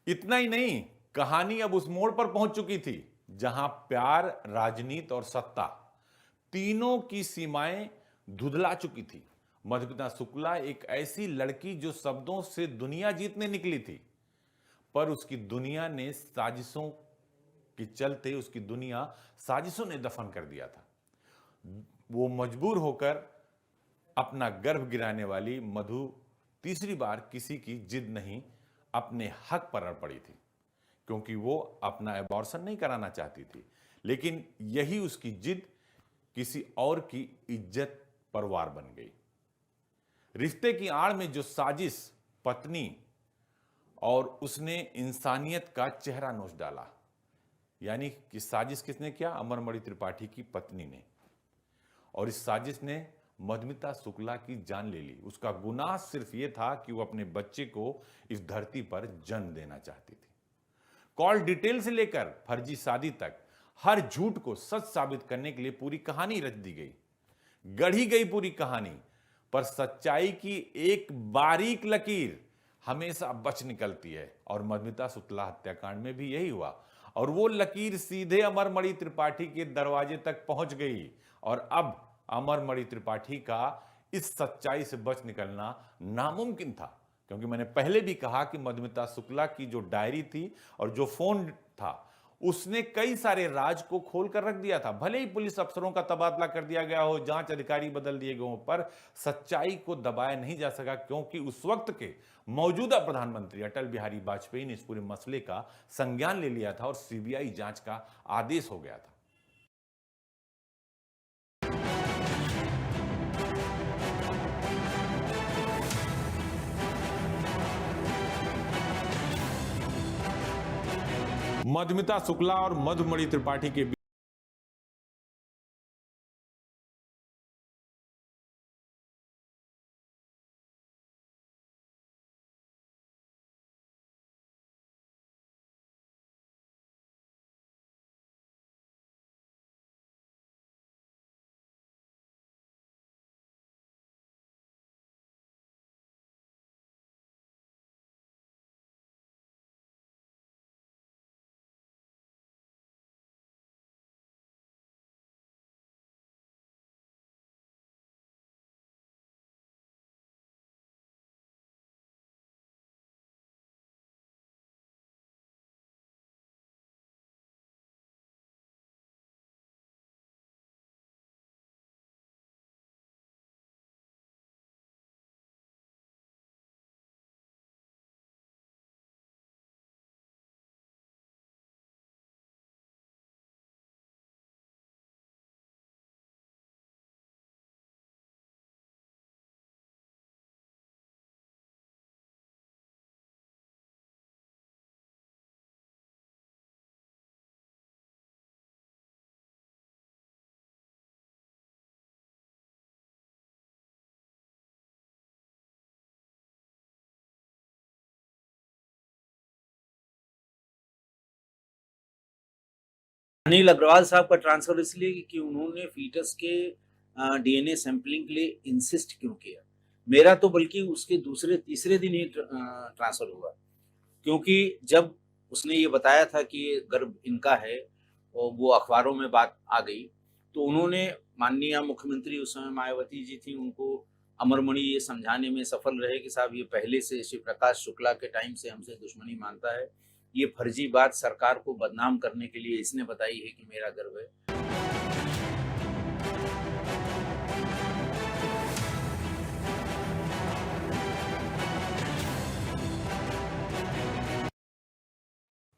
इतना ही नहीं, कहानी अब उस मोड़ पर पहुंच चुकी थी जहां प्यार, राजनीति और सत्ता तीनों की सीमाएं धुंधला चुकी थी। मधुमिता शुक्ला एक ऐसी लड़की जो शब्दों से दुनिया जीतने निकली थी, पर उसकी दुनिया ने साजिशों के चलते उसकी दुनिया साजिशों ने दफन कर दिया था। वो मजबूर होकर अपना गर्भ गिराने वाली मधु तीसरी बार किसी की जिद नहीं, अपने हक पर अड़ पड़ी थी, क्योंकि वो अपना एबॉर्शन नहीं कराना चाहती थी, लेकिन यही उसकी जिद किसी और की इज्जत पर वार बन गई। रिश्ते की आड़ में जो साजिश पत्नी, और उसने इंसानियत का चेहरा नोच डाला। यानी कि साजिश किसने किया? अमरमणि त्रिपाठी की पत्नी ने। और इस साजिश ने मधुमिता शुक्ला की जान ले ली। उसका गुनाह सिर्फ यह था कि वो अपने बच्चे को इस धरती पर जन्म देना चाहती थी। कॉल डिटेल से लेकर फर्जी शादी तक हर झूठ को सच साबित करने के लिए पूरी कहानी रच दी गई, गढ़ी गई पूरी कहानी। पर सच्चाई की एक बारीक लकीर हमेशा बच निकलती है, और मधुमिता शुक्ला हत्याकांड में भी यही हुआ। और वो लकीर सीधे अमरमणि त्रिपाठी के दरवाजे तक पहुंच गई, और अब अमरमणि त्रिपाठी का इस सच्चाई से बच निकलना नामुमकिन था। क्योंकि मैंने पहले भी कहा कि मधुमिता शुक्ला की जो डायरी थी और जो फोन था, उसने कई सारे राज को खोल कर रख दिया था। भले ही पुलिस अफसरों का तबादला कर दिया गया हो, जांच अधिकारी बदल दिए गए हो, पर सच्चाई को दबाया नहीं जा सका, क्योंकि उस वक्त के मौजूदा प्रधानमंत्री अटल बिहारी वाजपेयी ने इस पूरे मसले का संज्ञान ले लिया था और सीबीआई जांच का आदेश हो गया था। मधुमिता शुक्ला और मधुमणि त्रिपाठी के अनिल अग्रवाल साहब का ट्रांसफर इसलिए कि उन्होंने फीटस के डीएनए सैंपलिंग के लिए इंसिस्ट क्यों किया। मेरा तो बल्कि उसके दूसरे तीसरे दिन ही ट्रांसफर हुआ, क्योंकि जब उसने ये बताया था कि ये गर्भ इनका है और वो अखबारों में बात आ गई, तो उन्होंने, माननीय मुख्यमंत्री उस समय मायावती जी थी, उनको अमरमणि ये समझाने में सफल रहे कि साहब ये पहले से शिव प्रकाश शुक्ला के टाइम से हमसे दुश्मनी मानता है, ये फर्जी बात सरकार को बदनाम करने के लिए इसने बताई है कि मेरा गर्व है।